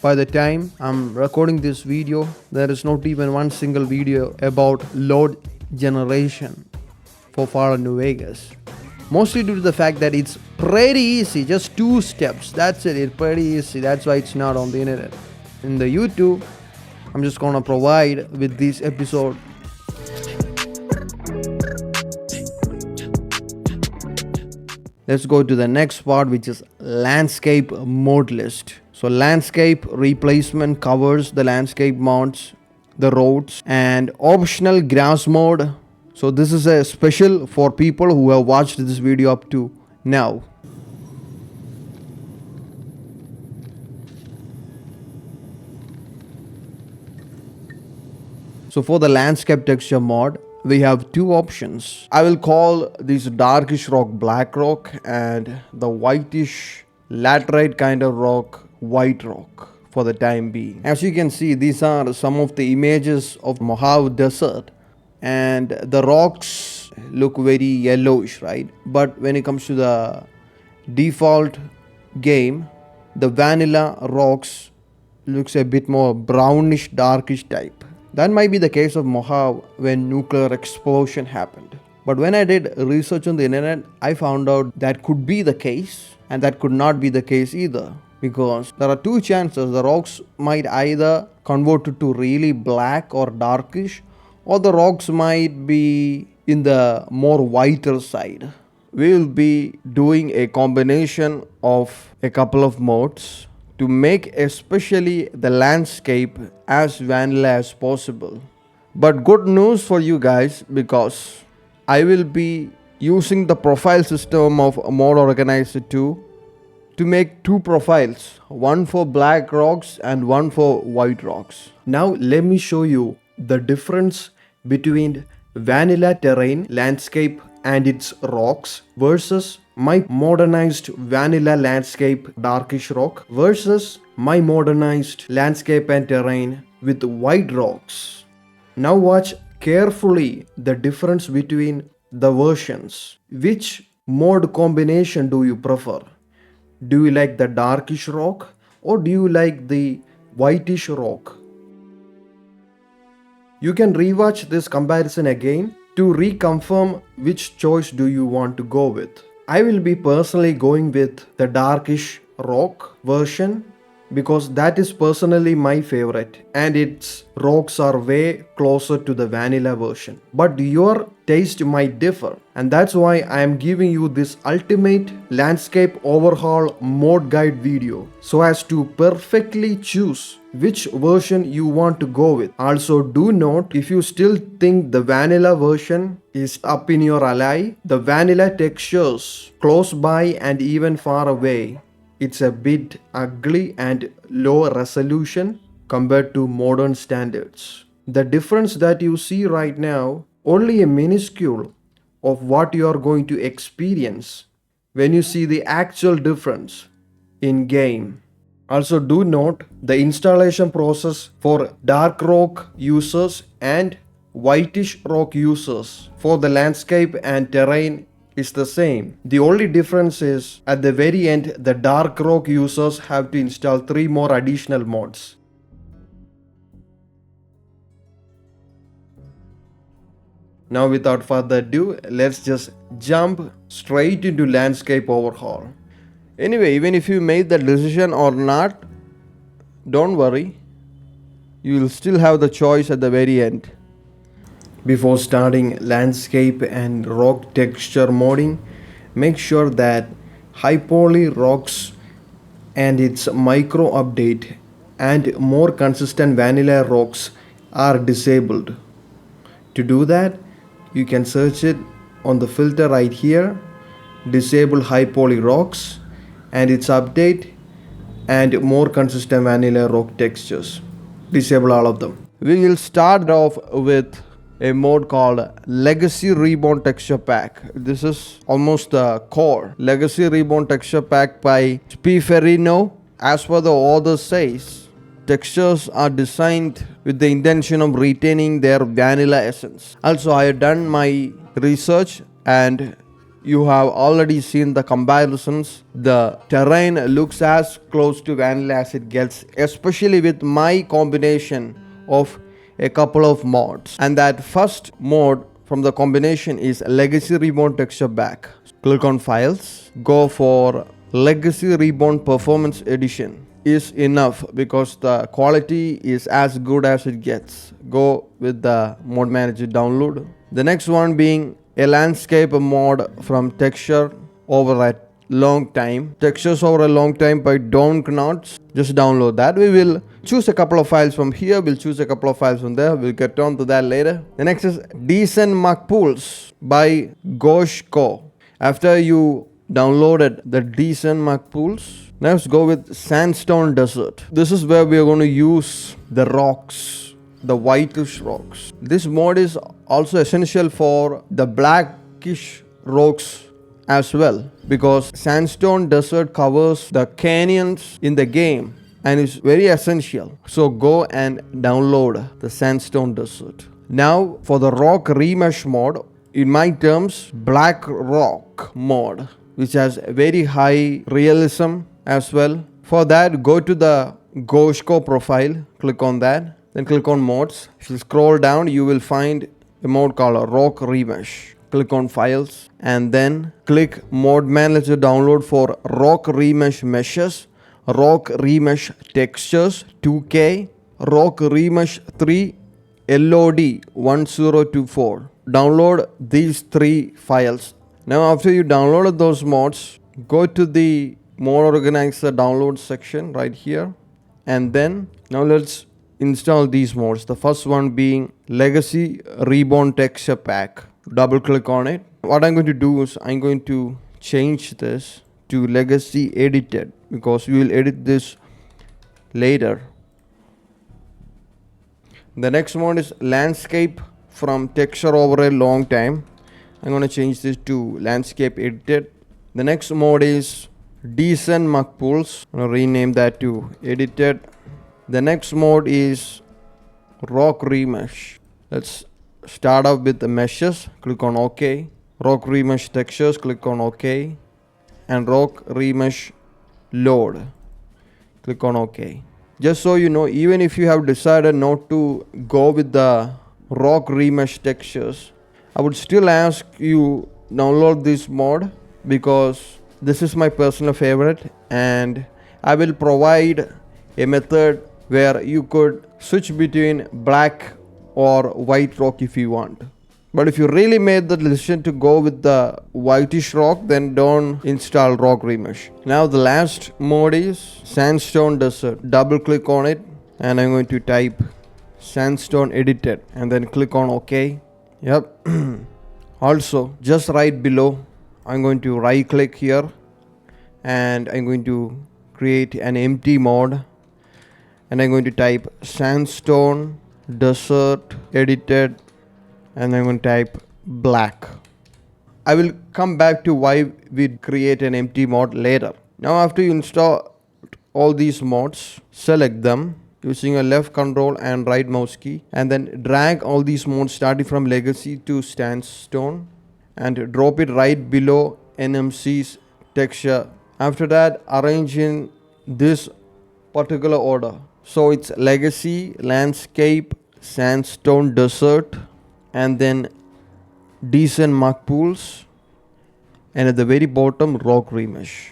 By the time I'm recording this video, there is not even one single video about load generation for Fallout New Vegas. Mostly due to the fact that it's pretty easy, just 2 steps. That's it, it's pretty easy. That's why it's not on the internet. In the YouTube, I'm just gonna provide with this episode. Let's go to the next part, which is landscape mode list. So landscape replacement covers the landscape mods, the roads, and optional grass mode. So this is a special for people who have watched this video up to now. So for the landscape texture mod, we have 2 options. I will call this darkish rock black rock and the whitish laterite kind of rock white rock for the time being. As you can see, these are some of the images of Mojave Desert, and the rocks look very yellowish, right? But when it comes to the default game, the vanilla rocks looks a bit more brownish darkish type. That might be the case of Mojave when nuclear explosion happened. But when I did research on the internet, I found out that could be the case and that could not be the case either. Because there are 2 chances: the rocks might either convert to really black or darkish, or the rocks might be in the more whiter side. We will be doing a combination of a couple of modes to make especially the landscape as vanilla as possible. But good news for you guys, because I will be using the profile system of Mod Organizer 2 to make 2 profiles, one for black rocks and one for white rocks. Now let me show you the difference between vanilla terrain landscape and its rocks versus my modernized vanilla landscape darkish rock versus my modernized landscape and terrain with white rocks. Now watch carefully the difference between the versions. Which mode combination do you prefer? Do you like the darkish rock or do you like the whitish rock? You can rewatch this comparison again to reconfirm which choice do you want to go with. I will be personally going with the darkish rock version because that is personally my favorite and its rocks are way closer to the vanilla version. But your taste might differ, and that's why I am giving you this ultimate landscape overhaul mode guide video so as to perfectly choose which version you want to go with. Also do note, if you still think the vanilla version is up in your alley, the vanilla textures close by and even far away, it's a bit ugly and low resolution compared to modern standards. The difference that you see right now, only a minuscule of what you are going to experience when you see the actual difference in game. Also do note the installation process for DarkRock users and whitish rock users for the landscape and terrain is the same. The only difference is at the very end the DarkRock users have to install 3 more additional mods. Now without further ado, let's just jump straight into landscape overhaul. Anyway, even if you made the decision or not, don't worry, you will still have the choice at the very end. Before starting landscape and rock texture modding, make sure that high poly rocks and its micro update and more consistent vanilla rocks are disabled. To do that, you can search it on the filter right here, disable high poly rocks and its update and more consistent vanilla rock textures. Disable all of them. We will start off with a mode called Legacy Reborn Texture Pack. This is almost the core. Legacy Reborn Texture Pack by Spiferino. As per the author says, textures are designed with the intention of retaining their vanilla essence. Also, I have done my research and you have already seen the comparisons. The terrain looks as close to vanilla as it gets, especially with my combination of a couple of mods. And that first mod from the combination is Legacy Reborn Texture Pack. Click on Files, go for Legacy Reborn Performance Edition. Is enough because the quality is as good as it gets. Go with the mod manager download. The next one being a landscape mod from Texture Over a Long Time. Textures Over a Long Time by Don Knots. Just download that. We will choose a couple of files from here. We'll choose a couple of files from there. We'll get on to that later. The next is Decent Muck Pools by Goshko. After you downloaded the Decent Muck Pools, let's go with Sandstone Desert. This is where we are going to use the rocks, the whitish rocks. This mod is also essential for the blackish rocks as well, because Sandstone Desert covers the canyons in the game and is very essential. So go and download the Sandstone Desert. Now for the RockRemesh mod, in my terms, Black Rock mod, which has very high realism as well. For that, go to the Goshko profile, click on that, then click on mods. If you scroll down, you will find a mod called RockRemesh. Click on files and then click mod manager download for RockRemesh meshes, RockRemesh textures 2K, RockRemesh 3 LOD 1024. Download these 3 files. Now after you downloaded those mods, go to the mod organizer download section right here, and then now let's install these mods. The first one being Legacy Reborn Texture Pack. Double click on it. What I'm going to do is I'm going to change this to Legacy Edited because we will edit this later. The next mod is Landscape from Texture Over a Long Time. I'm going to change this to Landscape Edited. The next mod is Decent Muck Pools. I'm going to rename that to Edited. The next mod is RockRemesh. Let's start off with the meshes. Click on OK. RockRemesh textures. Click on OK. And RockRemesh load. Click on OK. Just so you know, even if you have decided not to go with the RockRemesh textures, I would still ask you download this mod because this is my personal favorite, and I will provide a method where you could switch between black or white rock if you want. But if you really made the decision to go with the whitish rock, then don't install RockRemesh. Now the last mode is Sandstone Desert. Double click on it and I'm going to type Sandstone Edited and then click on OK. Yep. Also, just right below, I'm going to right click here and I'm going to create an empty mod and I'm going to type Sandstone Desert Edited and I'm going to type black. I will come back to why we create an empty mod later. Now after you install all these mods, select them using a left control and right mouse key and then drag all these mods starting from Legacy to Sandstone and drop it right below NMC's texture. After that, arrange in this particular order. So it's Legacy, Landscape, Sandstone Desert, and then Decent Muck Pools, and at the very bottom RockRemesh.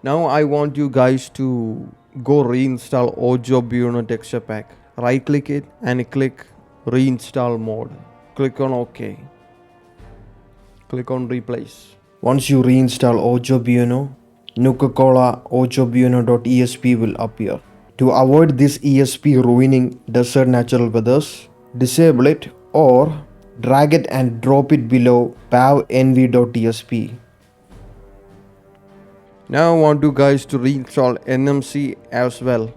Now I want you guys to go reinstall APpuDeW texture pack. Right click it and click reinstall mode. Click on OK. Click on replace. Once you reinstall APpuDeW, Nuka-Cola APpuDeW.esp will appear. To avoid this ESP ruining desert natural weathers, disable it or drag it and drop it below pavnv.esp. Now I want you guys to reinstall NMC as well.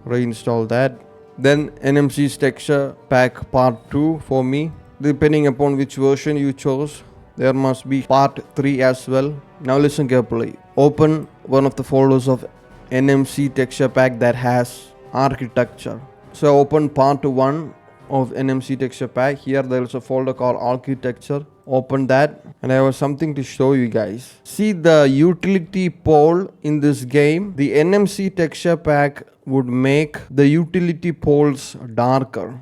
Reinstall that. Then NMC's texture pack part 2 for me. Depending upon which version you chose, there must be part 3 as well. Now listen carefully. Open one of the folders of NMC texture pack that has architecture. So open part 1 of NMC texture pack. Here there is a folder called architecture. Open that, and I have something to show you guys. See the utility pole in this game. The NMC texture pack would make the utility poles darker,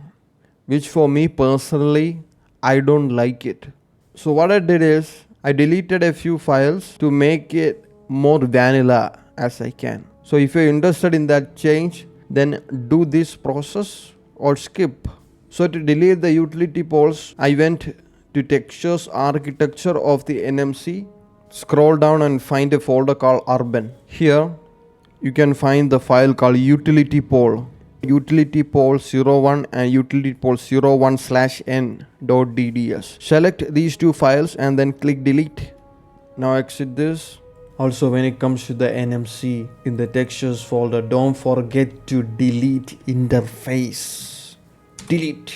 which for me personally, I don't like it. So what I did is I deleted a few files to make it more vanilla as I can. So if you're interested in that change, then do this process or skip. So to delete the utility poles, I went to textures architecture of the NMC, scroll down and find a folder called urban. Here you can find the file called utility pole, utility pole 01 and utility pole 01/n.dds. Select these two files and then click delete. Now exit this. Also, when it comes to the NMC in the textures folder, don't forget to delete interface. Delete.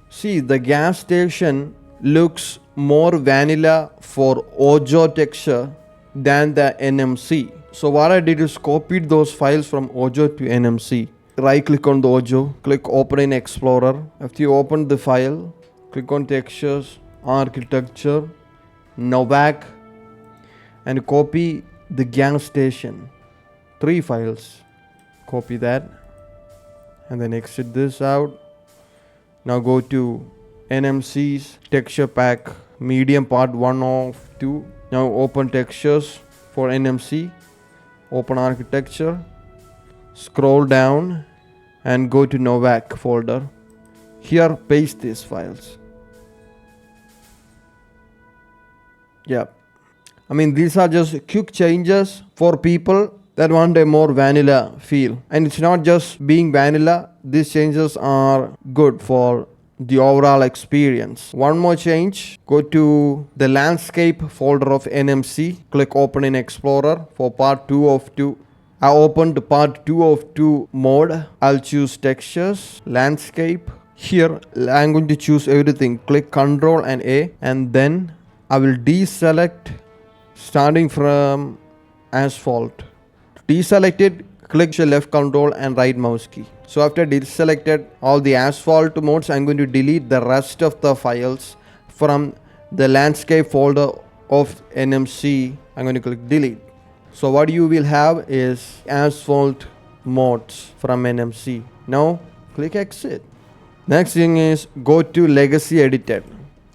See, the gas station looks more vanilla for Ojo texture than the NMC. So what I did is copied those files from Ojo to NMC. Right click on the Ojo, click open in Explorer. After you open the file, click on textures, architecture, Novak, and copy the gas station. 3 files. Copy that and then exit this out. Now go to NMC's texture pack medium part 1 of 2. Now open textures for NMC, open architecture, scroll down and go to Novak folder. Here paste these files. Yep. I mean, these are just quick changes for people that want a more vanilla feel. And it's not just being vanilla, these changes are good for the overall experience. One more change, go to the landscape folder of NMC, click open in Explorer for part 2 of 2. I opened part 2 of 2 mode. I'll choose textures, landscape. Here I'm going to choose everything. Click Ctrl and A, and then I will deselect starting from asphalt. To deselect it, click the left control and right mouse key. So after deselected all the asphalt modes, I'm going to delete the rest of the files from the landscape folder of NMC. I'm going to click delete. So what you will have is asphalt modes from NMC. Now click exit. Next thing is go to legacy editor.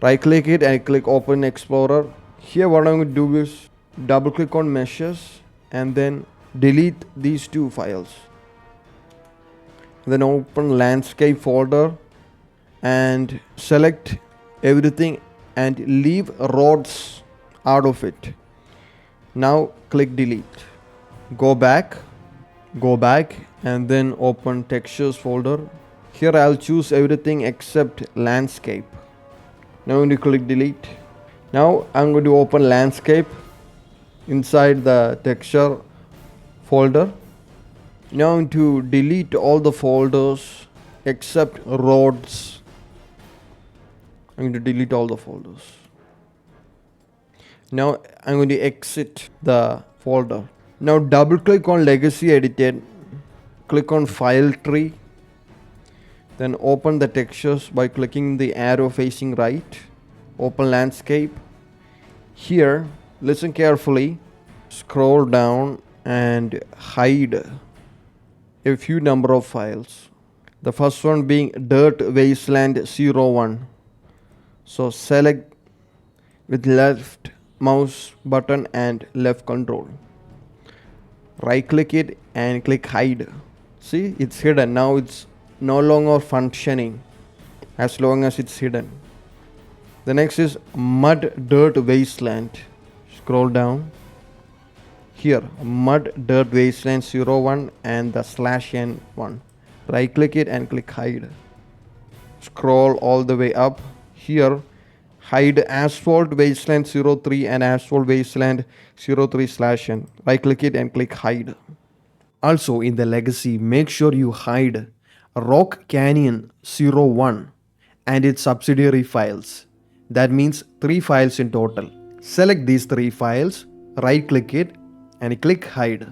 Right click it and click open Explorer. Here what I'm going to do is double click on meshes and then delete these 2 files. Then open landscape folder and select everything and leave roads out of it. Now click delete. Go back and then open textures folder. Here I'll choose everything except landscape. Now I'm going to click delete. Now I'm going to open landscape inside the texture folder. Now I'm going to delete all the folders except roads. I'm going to delete all the folders. Now I'm going to exit the folder. Now double click on legacy editor, click on file tree, then open the textures by clicking the arrow facing right, open landscape. Here listen carefully, scroll down and hide a few number of files. The first one being Dirt Wasteland 01. So select with left mouse button and left control. Right click it and click hide. See, it's hidden. Now it's no longer functioning as long as it's hidden. The next is Mud Dirt Wasteland. Scroll down. Here Mud Dirt Wasteland 01 and the /n1. Right click it and click hide. Scroll all the way up. Here hide Asphalt Wasteland 03 and Asphalt Wasteland 03/n. Right click it and click hide. Also in the legacy, make sure you hide Rock Canyon 01 and its subsidiary files. That means 3 files in total. Select these 3 files, right click it and click hide.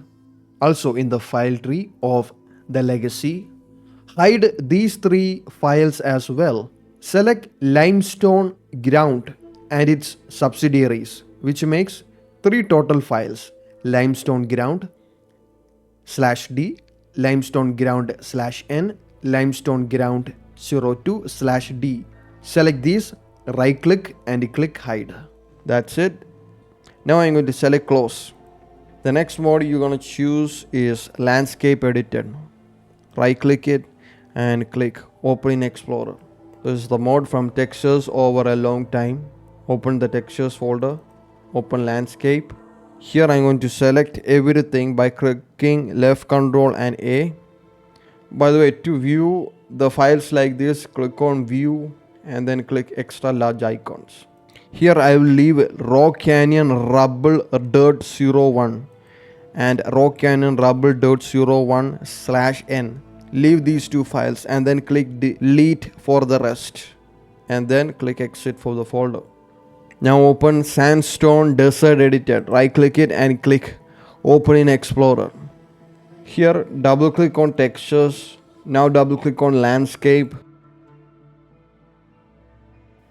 Also in the file tree of the legacy, hide these three files as well. Select limestone ground and its subsidiaries, which makes three total files: limestone ground /d, limestone ground /n, limestone ground 02/d. Select these, right click and click hide. That's it. Now I'm going to select close. The next mode you're going to choose is landscape edited. Right click it and click open in Explorer. This is the mode from textures over a long time. Open the textures folder, open landscape. Here I'm going to select everything by clicking left control and A. By the way, to view the files like this, click on view and then click extra large icons. Here I will leave Rock Canyon Rubble Dirt 01 and Rock Canyon Rubble Dirt 01/n. Leave these two files and then click delete for the rest and then click exit for the folder. Now open Sandstone Desert Edited. Right click it and click open in Explorer. Here double click on textures. Now double click on landscape.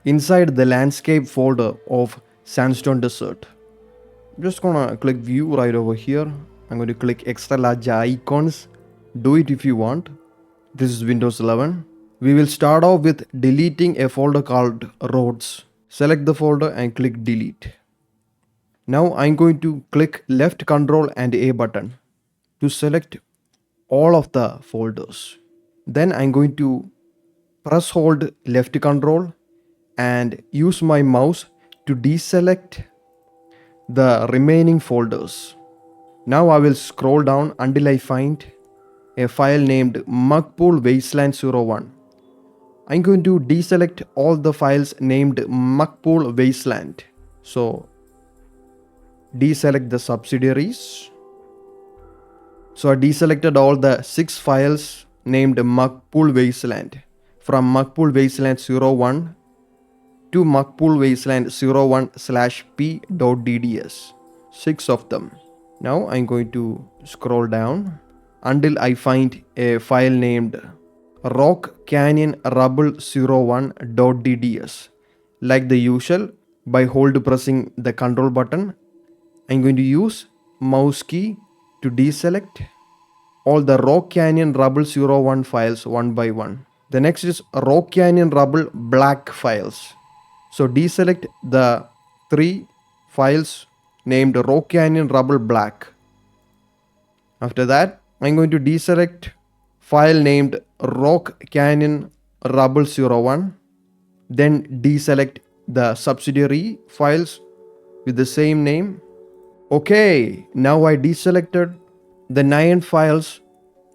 Inside the landscape folder of Sandstone Desert, I'm just gonna click view right over here. I'm going to click extra large icons. Do it if you want. This is Windows 11. We will start off with deleting a folder called roads. Select the folder and click delete. Now I'm going to click left control and A button to select all of the folders. Then I'm going to press hold left control and use my mouse to deselect the remaining folders. Now I will scroll down until I find a file named Muck Wasteland 01. I'm going to deselect all the files named Muck Wasteland. So deselect the subsidiaries. So I deselected all the 6 files named Muck Wasteland from Muck Wasteland 01 to Muck Wasteland 01/p.dds. 6 of them. Now I'm going to scroll down until I find a file named Rock Canyon Rubble 01.dds. Like the usual, by hold pressing the control button, I'm going to use mouse key to deselect all the Rock Canyon Rubble 01 files one by one. The next is Rock Canyon Rubble Black files. So deselect the 3 files named Rock Canyon Rubble Black. After that, I'm going to deselect file named Rock Canyon Rubble 01. Then deselect the subsidiary files with the same name. Okay, now I deselected the 9 files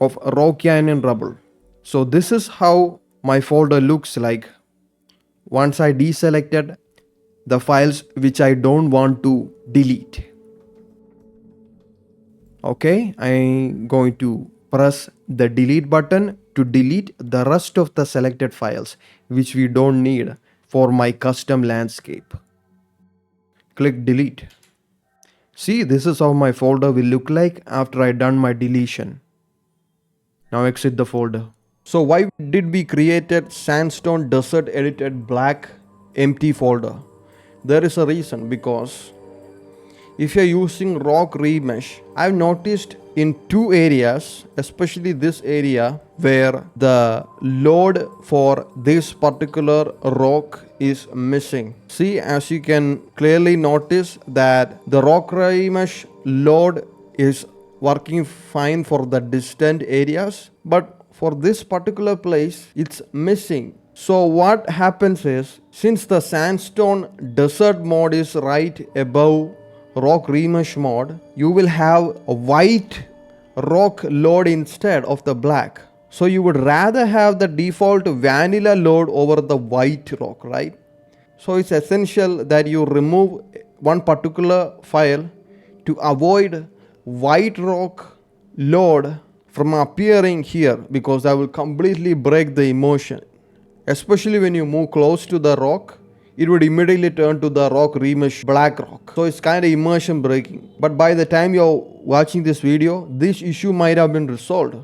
of Rock Canyon Rubble. So this is how my folder looks like once I deselected the files which I don't want to delete. Okay, I'm going to press the delete button to delete the rest of the selected files which we don't need for my custom landscape. Click delete. See, this is how my folder will look like after I done my deletion. Now exit the folder. So why did we created Sandstone Desert Edited Black empty folder? There is a reason, because if you're using RockRemesh, I've noticed in 2 areas, especially this area where the load for this particular rock is missing. See, as you can clearly notice that the RockRemesh load is working fine for the distant areas, but for this particular place it's missing. So what happens is, since the Sandstone Desert mode is right above RockRemesh mode, you will have a white rock load instead of the black. So you would rather have the default vanilla load over the white rock, right? So it's essential that you remove one particular file to avoid white rock load from appearing here, because that will completely break the immersion. Especially when you move close to the rock, it would immediately turn to the RockRemesh black rock. So it's kind of immersion breaking. But by the time you're watching this video, this issue might have been resolved.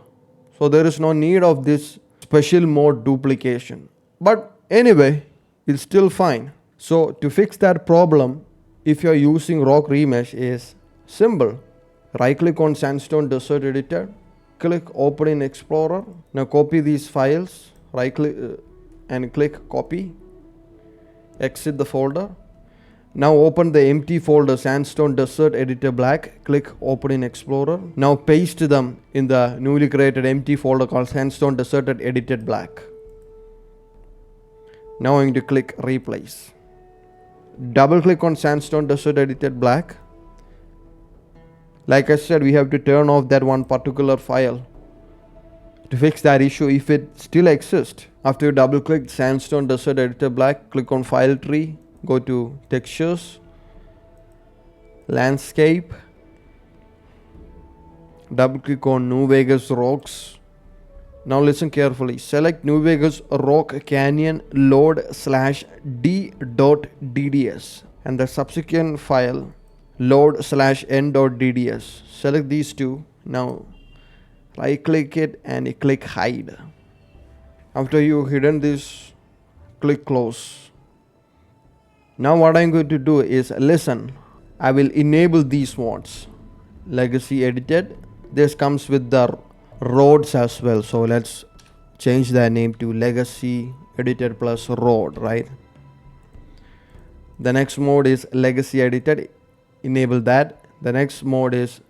So there is no need of this special mode duplication. But anyway, it's still fine. So to fix that problem, if you're using RockRemesh, is simple. Right click on Sandstone Desert Editor, click Open in Explorer. Now copy these files, right click and click copy. Exit the folder. Now open the empty folder Sandstone Desert Editor Black, click Open in Explorer. Now paste them in the newly created empty folder called Sandstone Desert Edited Black. Now I'm going to click Replace. Double click on Sandstone Desert Edited Black. Like I said, we have to turn off that one particular file to fix that issue if it still exists. After you double click Sandstone Desert Editor Black, click on File Tree, go to Textures, Landscape, double click on New Vegas Rocks. Now listen carefully. Select New Vegas Rock Canyon load/d.dds and the subsequent file load/n.dds. Select these two. Now right click it and click hide. After you hidden this, click close. Now what I'm going to do is listen. I will enable these mods. Legacy edited. This comes with the roads as well. So let's change the name to Legacy edited plus road, right? The next mode is Legacy edited. Enable that. The next mode is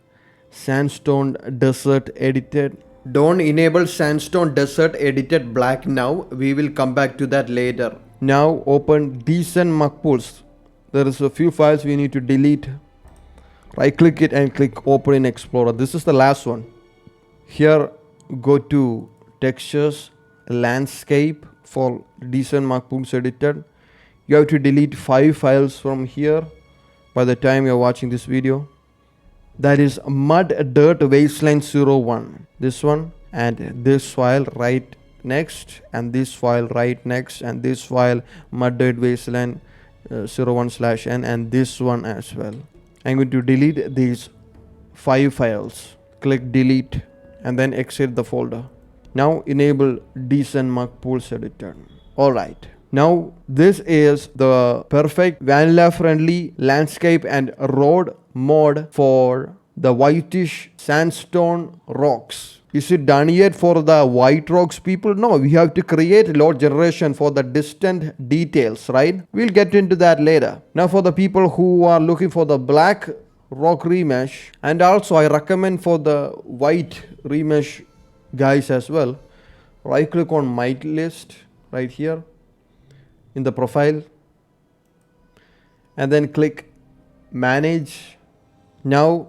Sandstone Desert edited. Don't enable Sandstone Desert edited black now. We will come back to that later. Now open decent muck pools. There is a few files we need to delete. Right click it and click Open in Explorer. This is the last one. Here go to Textures, Landscape for decent muck pools edited. You have to delete 5 files from here by the time you're watching this video. That is Mud Dirt Wasteland 01. This one and this file right next, and this file right next, and this file Mud Dirt Wasteland 01/n, and this one as well. I'm going to delete these 5 files. Click delete and then exit the folder. Now enable decent muck pools editor. Alright. Now this is the perfect vanilla friendly landscape and road mod for the whitish sandstone rocks. Is it done yet for the white rocks people? No, we have to create load generation for the distant details, right? We'll get into that later. Now for the people who are looking for the black rock remesh, and also I recommend for the white remesh guys as well, right click on my list right here in the profile and then click manage. Now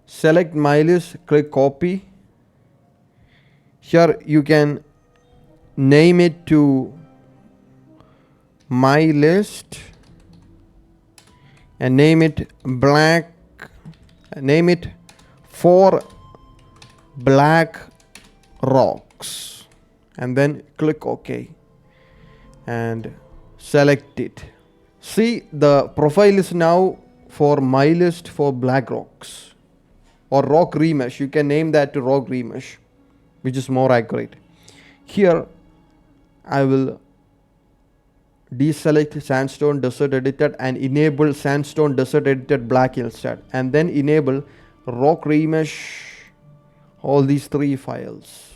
select my list, click copy. Here you can name it to my list and name it black, name it for black rocks and then click OK and select it. See, the profile is now for my list for black rocks or rock remesh. You can name that to rock remesh, which is more accurate. Here I will deselect Sandstone Desert Edited and enable Sandstone Desert Edited Black instead, and then enable RockRemesh, all these 3 files.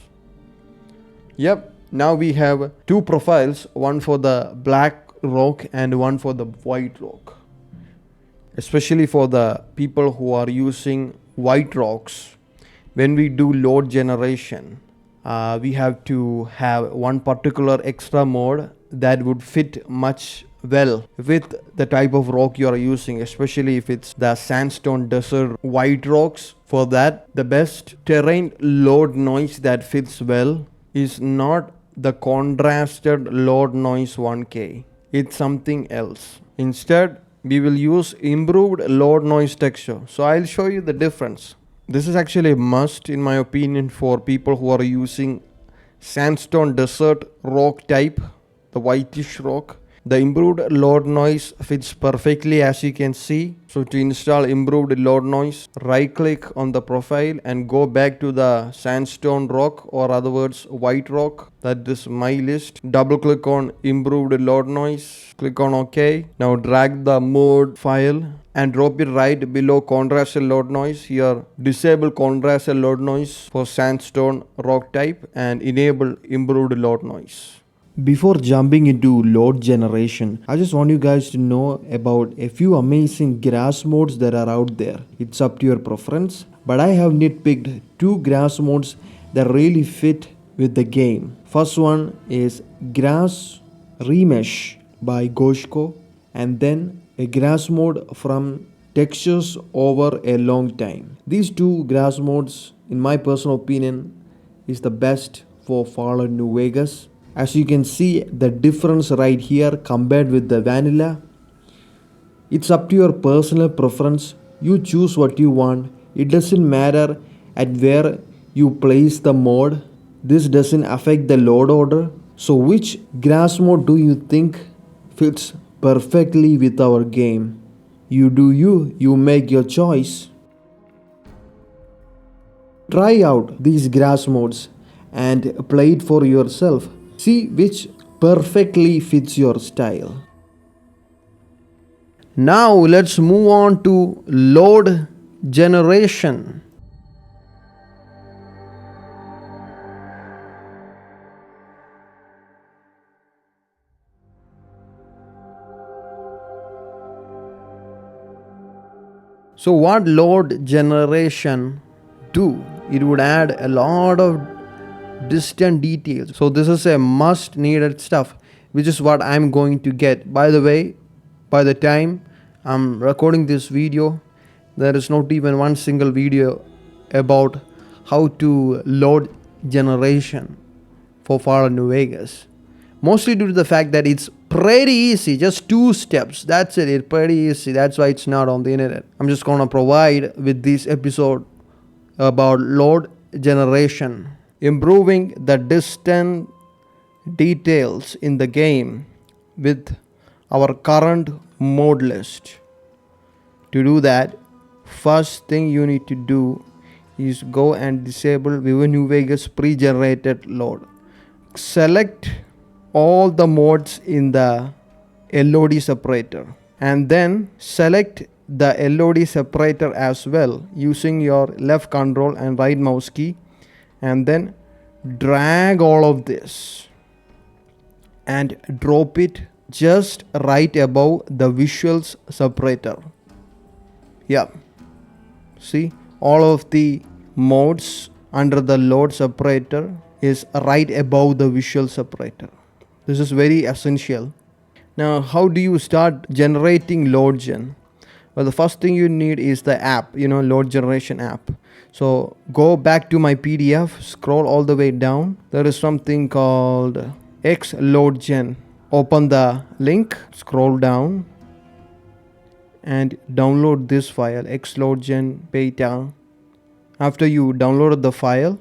Yep, now we have 2 profiles, one for the black rock and one for the white rock. Especially for the people who are using white rocks, when we do load generation, we have to have one particular extra mode that would fit much well with the type of rock you are using, especially if it's the sandstone desert white rocks. For that, the best terrain LodNoise that fits well is not the contrasted LodNoise 1K. It's something else. Instead, we will use improved LodNoise texture. So I'll show you the difference. This is actually a must in my opinion for people who are using sandstone desert rock type, the whitish rock. The improved LodNoise fits perfectly, as you can see. So to install improved LodNoise, right click on the profile and go back to the Sandstone rock, or other words white rock. That is my list. Double click on improved LodNoise, click on OK. Now drag the mode file and drop it right below contrasted LodNoise. Here disable contrasted LodNoise for Sandstone rock type and enable improved LodNoise. Before jumping into load generation, I just want you guys to know about a few amazing grass modes that are out there. It's up to your preference, but I have nitpicked two grass modes that really fit with the game. First one is Grass Remesh by Goshko, and then a grass mode from Textures Over a Long Time. These two grass modes, in my personal opinion, is the best for Fallout New Vegas. As you can see the difference right here compared with the vanilla. It's up to your personal preference. You choose what you want. It doesn't matter at where you place the mod. This doesn't affect the load order. So which grass mode do you think fits perfectly with our game? You do you. You make your choice. Try out these grass modes and play it for yourself. See which perfectly fits your style. Now let's move on to load generation. So what load generation do? It would add a lot of distant details. So this is a must needed stuff, which is what I'm going to get. By the way, by the time I'm recording this video, there is not even one single video about how to load generation for Fallout New Vegas. Mostly due to the fact that it's pretty easy, just 2 steps. That's it. It's pretty easy. That's why it's not on the internet. I'm just gonna provide with this episode about load generation, improving the distant details in the game with our current mode list. To do that, first thing you need to do is go and disable Viva New Vegas pre-generated load. Select all the modes in the LOD separator and then select the LOD separator as well using your left control and right mouse key, and then drag all of this and drop it just right above the visuals separator. Yeah, see, all of the modes under the load separator is right above the visual separator. This is very essential. Now, how do you start generating LODGEN? Well, the first thing you need is the app, load generation app. So go back to my PDF, scroll all the way down. There is something called XLODGEN. Open the link, scroll down, and download this file, XLODGEN beta. After you downloaded the file,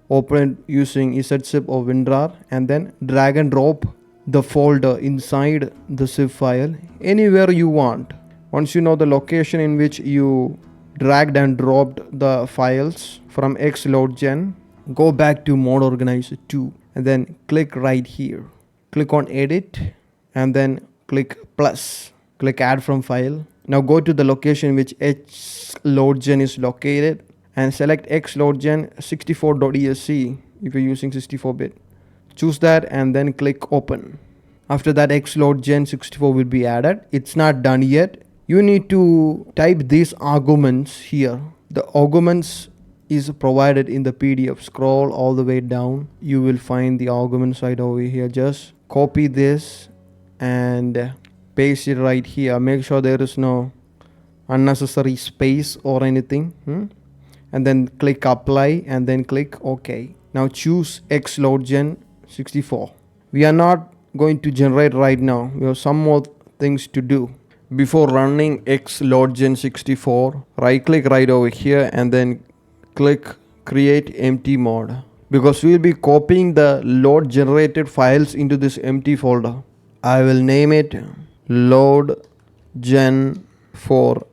open it using EZzip or WinRAR, and then drag and drop the folder inside the zip file anywhere you want. Once you know the location in which you dragged and dropped the files from XLODGEN, go back to Mode Organizer 2 and then click right here. Click on Edit and then click plus. Click Add from File. Now go to the location in which XLODGEN is located and select XLODGEN 64.exe if you're using 64-bit. Choose that and then click Open. After that, XLODGEN 64 will be added. It's not done yet. You need to type these arguments here. The arguments is provided in the PDF. Scroll all the way down. You will find the argument side over here. Just copy this and paste it right here. Make sure there is no unnecessary space or anything. And then click Apply and then click OK. Now choose XLODGEN 64. We are not going to generate right now. We have some more things to do. Before running XLODGEN 64, right click right over here and then click Create Empty Mod, because we will be copying the load generated files into this empty folder. I will name it LODGEN for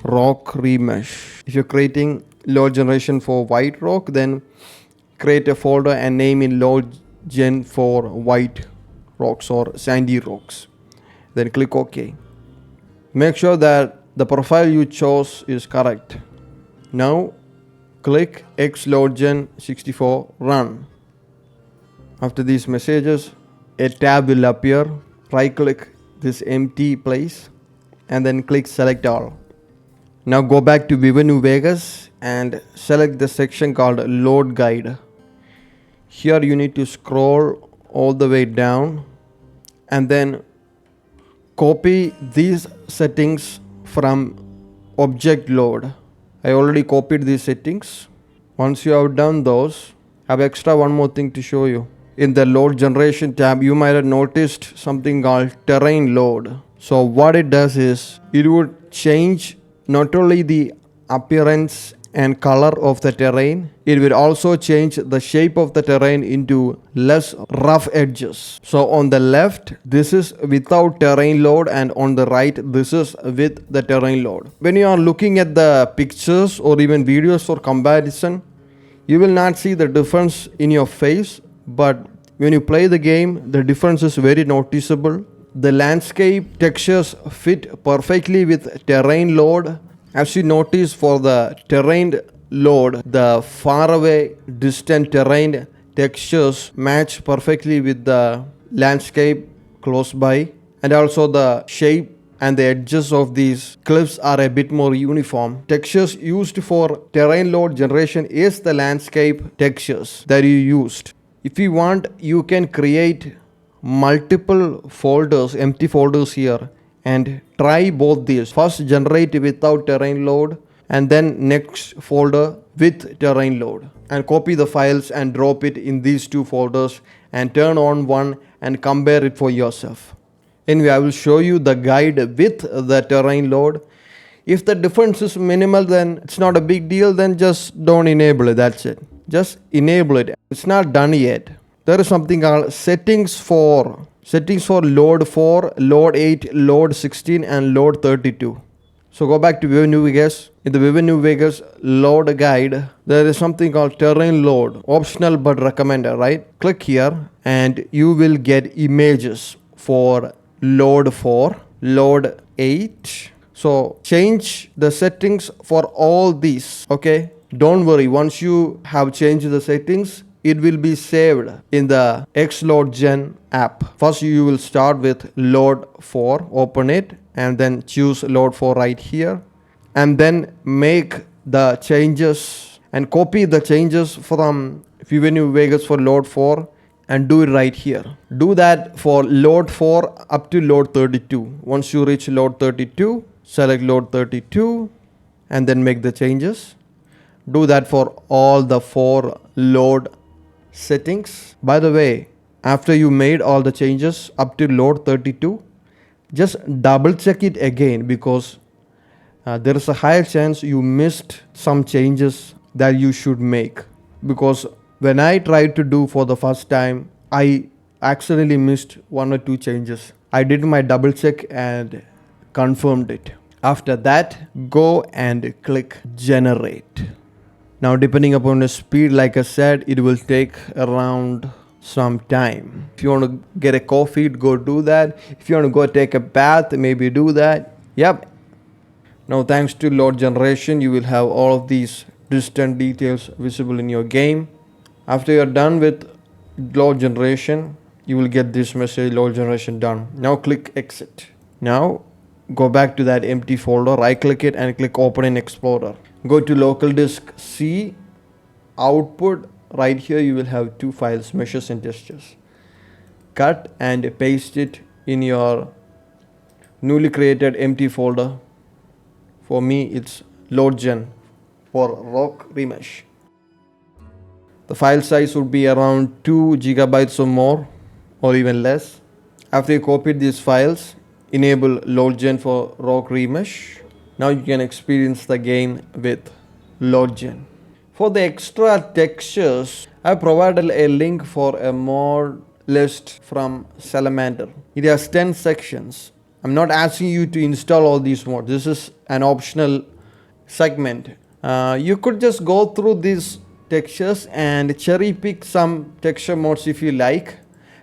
RockRemesh. If you're creating load generation for white rock, then create a folder and name in LODGEN for white rocks or sandy rocks. Then click OK. Make sure that the profile you chose is correct. Now click XLODGEN 64 run. After these messages, a tab will appear. Right click this empty place and then click select all. Now go back to Viva New Vegas and select the section called load guide. Here you need to scroll all the way down and then copy these settings from object load. I already copied these settings. Once you have done those, I have extra one more thing to show you. In the load generation tab, you might have noticed something called terrain load. So what it does is it would change not only the appearance and color of the terrain, it will also change the shape of the terrain into less rough edges. So on the left, this is without terrain load, and on the right, this is with the terrain load. When you are looking at the pictures or even videos for comparison, you will not see the difference in your face, but when you play the game, the difference is very noticeable. The landscape textures fit perfectly with terrain load. As you notice, for the terrain load, the far away distant terrain textures match perfectly with the landscape close by, and also the shape and the edges of these cliffs are a bit more uniform. Textures used for terrain load generation is the landscape textures that you used. If you want, you can create multiple folders, empty folders here, and try both these. First generate without terrain load and then next folder with terrain load, and copy the files and drop it in these two folders and turn on one and compare it for yourself. Anyway, I will show you the guide with the terrain load. If the difference is minimal, then it's not a big deal, then just don't enable it, that's it. Just enable it. It's not done yet. There is something called settings for load 4, load 8, load 16 and load 32. So go back to Viva New Vegas. In the Viva New Vegas load guide, there is something called terrain load, optional but recommended, right? Click here and you will get images for load 4, load 8. So change the settings for all these, okay? Don't worry, once you have changed the settings, it will be saved in the XLODGEN app. First you will start with load 4, open it and then choose load 4 right here, and then make the changes and copy the changes from Viva New Vegas for load 4 and do it right here. Do that for load 4 up to load 32. Once you reach load 32, select load 32 and then make the changes. Do that for all the 4 load settings. By the way, after you made all the changes up to load 32, just double check it again, because there is a higher chance you missed some changes that you should make. Because when I tried to do for the first time, I accidentally missed 1 or 2 changes. I did my double check and confirmed it. After that, go and click generate. Now depending upon the speed, like I said, it will take around some time. If you want to get a coffee, go do that. If you want to go take a bath, maybe do that. Yep. Now thanks to load generation, you will have all of these distant details visible in your game. After you are done with load generation, you will get this message, load generation done. Now click exit. Now go back to that empty folder, right click it and click open in Explorer. Go to local disk C, output. Right here you will have 2 files, meshes and textures. Cut and paste it in your newly created empty folder. For me it's LODGEN for RockRemesh. The file size would be around 2 gigabytes or more, or even less. After you copied these files, enable LODGEN for RockRemesh. Now you can experience the game with LODGEN. For the extra textures, I provided a link for a mod list from Salamander. It has 10 sections. I'm not asking you to install all these mods. This is an optional segment. You could just go through these textures and cherry pick some texture mods if you like.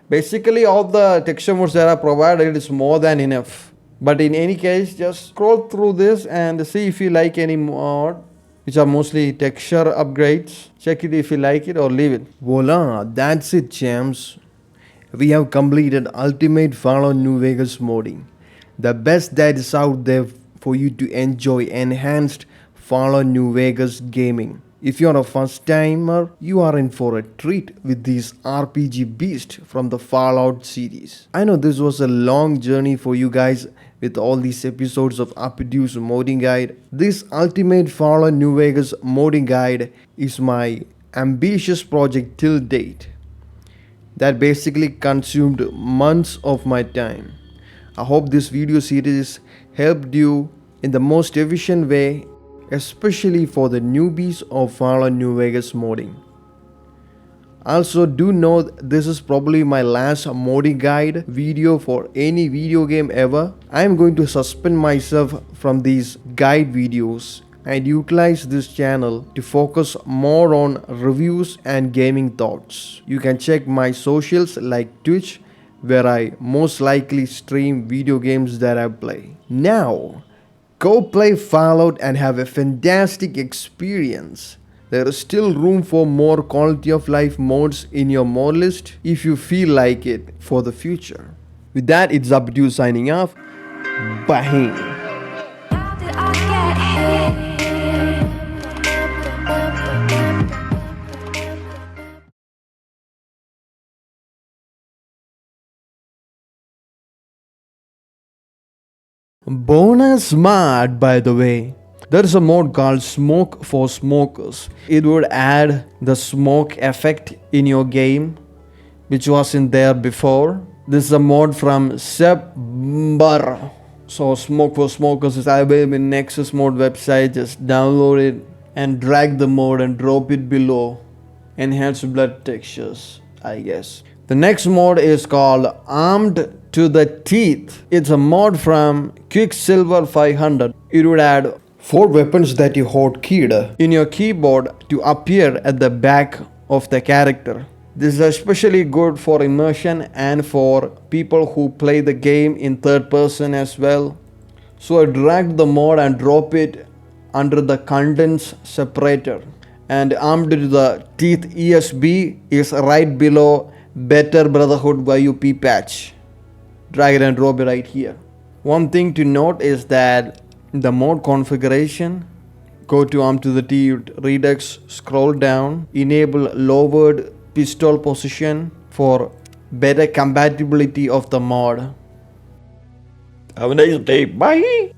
Basically, all the texture mods that are provided is more than enough. But in any case, just scroll through this and see if you like any mod, which are mostly texture upgrades. Check it if you like it or leave it. Voila, that's it, champs. We have completed Ultimate Fallout New Vegas modding. The best that is out there for you to enjoy enhanced Fallout New Vegas gaming. If you are a first timer, you are in for a treat with these RPG beasts from the Fallout series. I know this was a long journey for you guys with all these episodes of APpuDew's modding guide. This Ultimate Fallout New Vegas modding guide is my ambitious project till date that basically consumed months of my time. I hope this video series helped you in the most efficient way, especially for the newbies of Fallout New Vegas modding. Also, do note this is probably my last modding guide video for any video game ever. I am going to suspend myself from these guide videos and utilize this channel to focus more on reviews and gaming thoughts. You can check my socials like Twitch, where I most likely stream video games that I play. Now, go play Fallout and have a fantastic experience. There is still room for more quality of life mods in your mod list if you feel like it for the future. With that, it's APpuDeW signing off. Bye. How did I get here? Bonus mod, by the way. There is a mod called Smoke for Smokers. It would add the smoke effect in your game, which wasn't there before. This is a mod from September. So Smoke for Smokers is available in Nexus mod website. Just download it and drag the mod and drop it below. Enhanced blood textures, I guess. The next mod is called Armed to the Teeth. It's a mod from Quicksilver 500. It would add 4 weapons that you hotkeyed in your keyboard to appear at the back of the character. This is especially good for immersion and for people who play the game in third person as well. So I dragged the mod and drop it under the contents separator. And Armed to the Teeth ESB is right below Better Brotherhood YUP patch. Drag it and drop it right here. One thing to note is that the mod configuration, go to Armed to the Teeth Redux, scroll down, enable lowered pistol position for better compatibility of the mod. Have a nice day. Bye.